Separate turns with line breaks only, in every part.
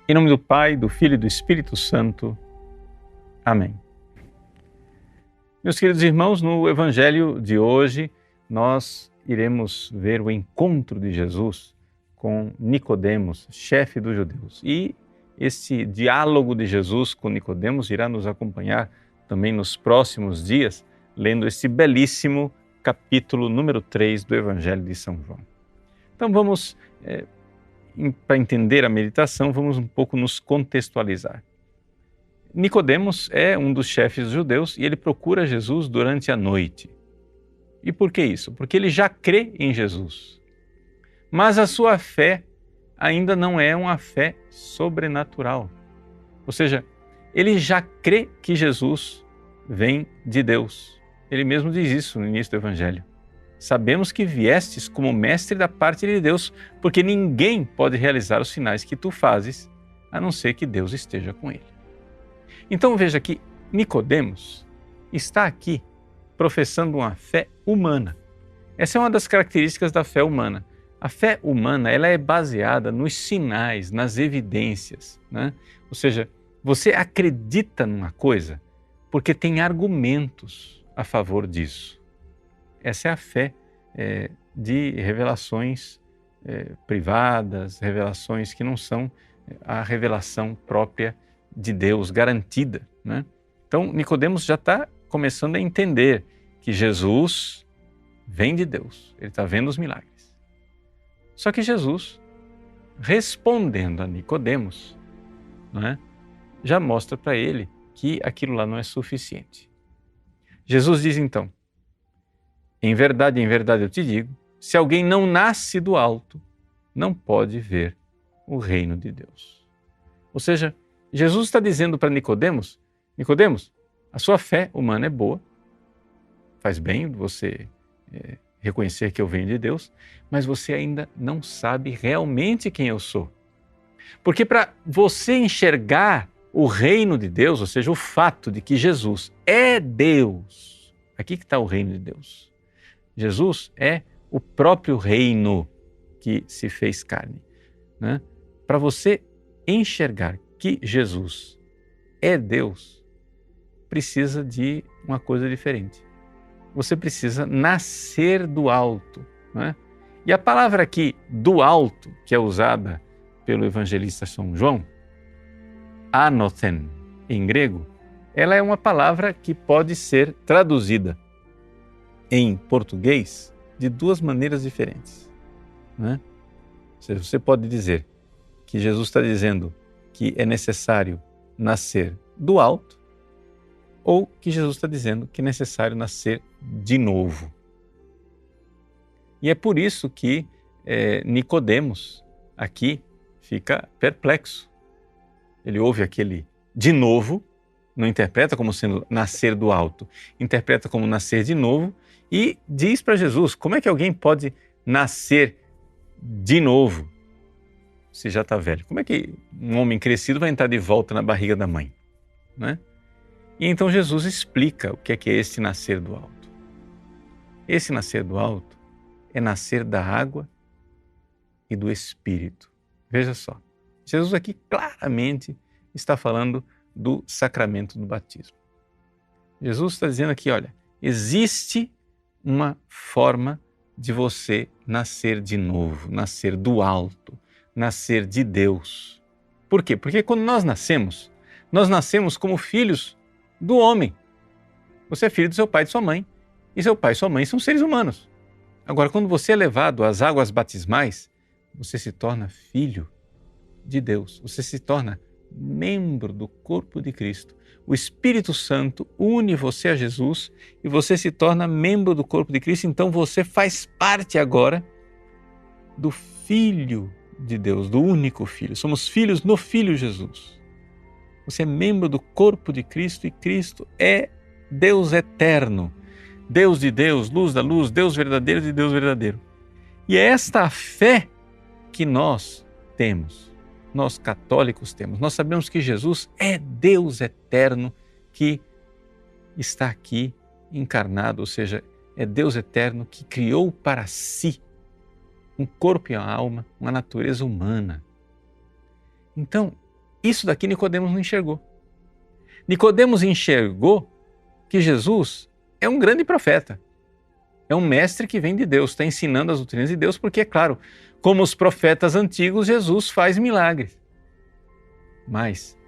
Em nome do Pai, do Filho e do Espírito Santo. Amém. Meus queridos irmãos, no Evangelho de hoje, nós iremos ver o encontro de Jesus com Nicodemos, chefe dos judeus. E esse diálogo de Jesus com Nicodemos irá nos acompanhar também nos próximos dias, lendo esse belíssimo capítulo número 3 do Evangelho de São João. Então vamos, para entender a meditação, vamos um pouco nos contextualizar. Nicodemos é um dos chefes judeus e ele procura Jesus durante a noite. E por que isso? Porque ele já crê em Jesus. Mas a sua fé ainda não é uma fé sobrenatural. Ou seja, ele já crê que Jesus vem de Deus. Ele mesmo diz isso no início do Evangelho. Sabemos que viestes como mestre da parte de Deus, porque ninguém pode realizar os sinais que tu fazes, a não ser que Deus esteja com ele. Então veja que Nicodemos está aqui professando uma fé humana. Essa é uma das características da fé humana. A fé humana ela é baseada nos sinais, nas evidências, né? Ou seja, você acredita numa coisa porque tem argumentos a favor disso. Essa é a fé de revelações privadas, revelações que não são a revelação própria de Deus, garantida, né? Então, Nicodemos já está começando a entender que Jesus vem de Deus, ele está vendo os milagres. Só que Jesus, respondendo a Nicodemos, né, já mostra para ele que aquilo lá não é suficiente. Jesus diz então: em verdade eu te digo, se alguém não nasce do alto, não pode ver o reino de Deus. Ou seja, Jesus está dizendo para Nicodemos, Nicodemos, a sua fé humana é boa, faz bem você reconhecer que eu venho de Deus, mas você ainda não sabe realmente quem eu sou. Porque para você enxergar o reino de Deus, ou seja, o fato de que Jesus é Deus, aqui que está o reino de Deus. Jesus é o próprio reino que se fez carne, né? Para você enxergar que Jesus é Deus, precisa de uma coisa diferente. Você precisa nascer do alto, né? E a palavra aqui, do alto, que é usada pelo evangelista São João, anothen, em grego, ela é uma palavra que pode ser traduzida em português de duas maneiras diferentes, né? Ou seja, você pode dizer que Jesus está dizendo que é necessário nascer do alto, ou que Jesus está dizendo que é necessário nascer de novo. E é por isso que Nicodemos aqui fica perplexo. Ele ouve aquele de novo, não interpreta como sendo nascer do alto, interpreta como nascer de novo e diz para Jesus: como é que alguém pode nascer de novo se já está velho? Como é que um homem crescido vai entrar de volta na barriga da mãe, né? E então Jesus explica o que é esse nascer do alto. Esse nascer do alto é nascer da água e do Espírito. Veja só, Jesus aqui claramente está falando do sacramento do batismo. Jesus está dizendo aqui, olha, existe uma forma de você nascer de novo, nascer do alto, nascer de Deus. Por quê? Porque quando nós nascemos como filhos do homem. Você é filho do seu pai e de sua mãe, e seu pai e sua mãe são seres humanos. Agora, quando você é levado às águas batismais, você se torna filho de Deus, você se torna membro do corpo de Cristo. O Espírito Santo une você a Jesus e você se torna membro do corpo de Cristo, então você faz parte agora do Filho de Deus, do único Filho. Somos filhos no Filho Jesus. Você é membro do corpo de Cristo e Cristo é Deus eterno, Deus de Deus, luz da luz, Deus verdadeiro de Deus verdadeiro. E é esta a fé que nós temos, nós católicos temos. Nós sabemos que Jesus é Deus eterno que está aqui encarnado, ou seja, é Deus eterno que criou para si um corpo e uma alma, uma natureza humana. Então, Isso daqui Nicodemos não enxergou. Nicodemos enxergou que Jesus é um grande profeta. É um mestre que vem de Deus, está ensinando as doutrinas de Deus, porque, é claro, como os profetas antigos, Jesus faz milagres. Mas,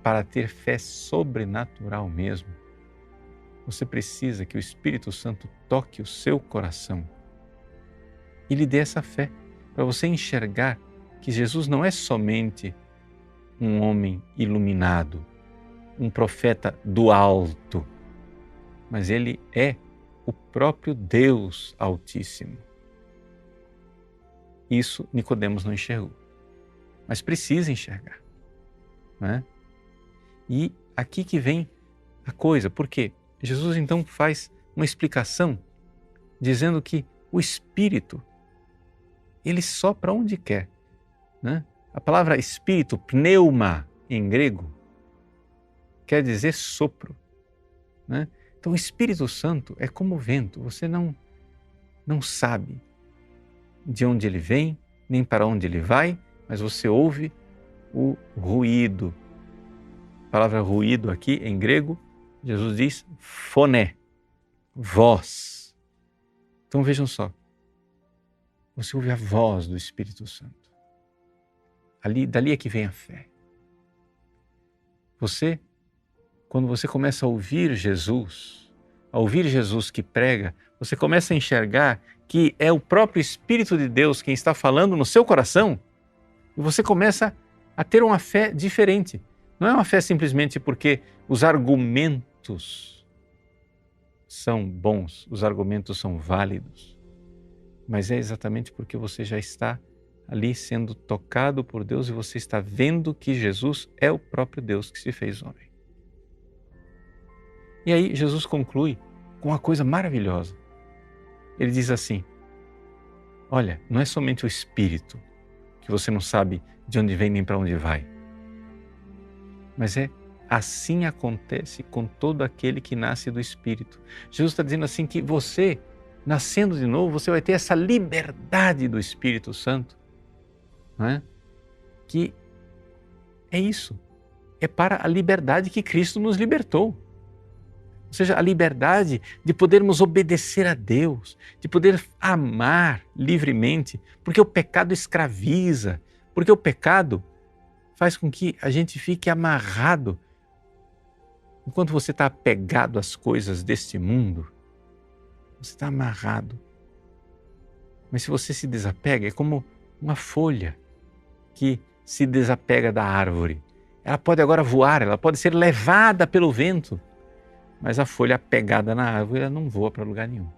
para ter fé sobrenatural mesmo, você precisa que o Espírito Santo toque o seu coração e lhe dê essa fé, para você enxergar que Jesus não é somente um homem iluminado, um profeta do alto, mas ele é o próprio Deus Altíssimo. Isso Nicodemos não enxergou, mas precisa enxergar, não é? E aqui que vem a coisa, porque Jesus então faz uma explicação dizendo que o Espírito, ele sopra onde quer, né? A palavra Espírito, pneuma, em grego, quer dizer sopro, né? Então o Espírito Santo é como o vento, você não sabe de onde ele vem, nem para onde ele vai, mas você ouve o ruído. A palavra ruído aqui em grego, Jesus diz phoné, voz. Então vejam só, você ouve a voz do Espírito Santo. Dali é que vem a fé. Quando você começa a ouvir Jesus que prega, você começa a enxergar que é o próprio Espírito de Deus quem está falando no seu coração, e você começa a ter uma fé diferente. Não é uma fé simplesmente porque os argumentos são bons, os argumentos são válidos, mas é exatamente porque você já está ali sendo tocado por Deus e você está vendo que Jesus é o próprio Deus que se fez homem. E aí Jesus conclui com uma coisa maravilhosa. Ele diz assim: olha, não é somente o Espírito, que você não sabe de onde vem nem para onde vai, mas assim acontece com todo aquele que nasce do Espírito. Jesus está dizendo assim que você, nascendo de novo, você vai ter essa liberdade do Espírito Santo, não é? Que é isso, é para a liberdade que Cristo nos libertou. Ou seja, a liberdade de podermos obedecer a Deus, de poder amar livremente, porque o pecado escraviza, porque o pecado faz com que a gente fique amarrado. Enquanto você está apegado às coisas deste mundo, você está amarrado. Mas se você se desapega, é como uma folha que se desapega da árvore. Ela pode agora voar, ela pode ser levada pelo vento, mas a folha apegada na árvore, ela não voa para lugar nenhum.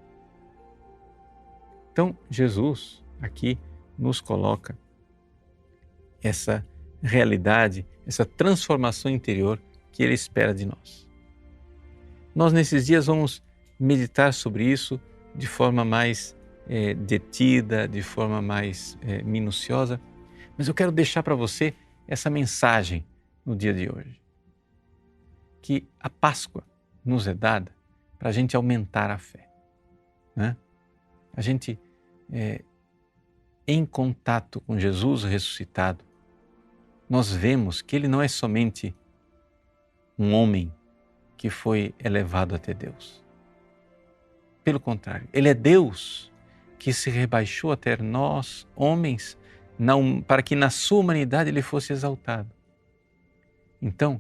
Então, Jesus aqui nos coloca essa realidade, essa transformação interior que Ele espera de nós. Nós, nesses dias, vamos meditar sobre isso de forma mais detida, de forma mais minuciosa, mas eu quero deixar para você essa mensagem no dia de hoje. Que a Páscoa nos é dada para a gente aumentar a fé, né? A gente, em contato com Jesus ressuscitado, nós vemos que Ele não é somente um homem que foi elevado até Deus. Pelo contrário, Ele é Deus que se rebaixou até nós, homens, para que na sua humanidade Ele fosse exaltado. Então,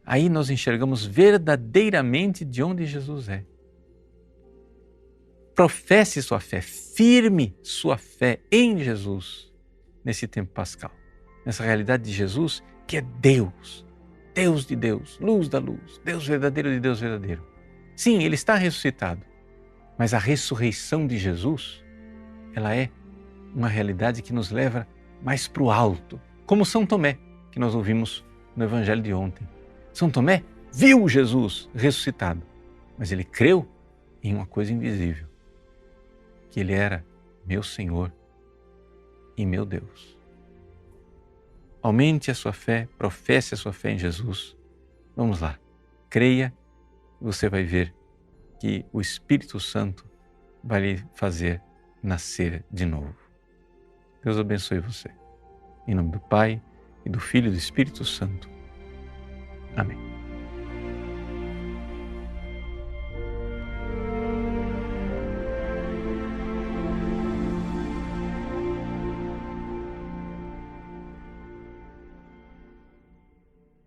aí nós enxergamos verdadeiramente de onde Jesus é. Professe sua fé, firme sua fé em Jesus nesse tempo pascal, nessa realidade de Jesus que é Deus, Deus de Deus, luz da luz, Deus verdadeiro de Deus verdadeiro. Sim, Ele está ressuscitado, mas a ressurreição de Jesus, ela é uma realidade que nos leva mais para o alto, como São Tomé, que nós ouvimos no Evangelho de ontem. São Tomé viu Jesus ressuscitado, mas ele creu em uma coisa invisível, que Ele era meu Senhor e meu Deus. Aumente a sua fé, professe a sua fé em Jesus. Vamos lá, creia e você vai ver que o Espírito Santo vai lhe fazer nascer de novo. Deus abençoe você. Em nome do Pai, e do Filho e do Espírito Santo. Amém.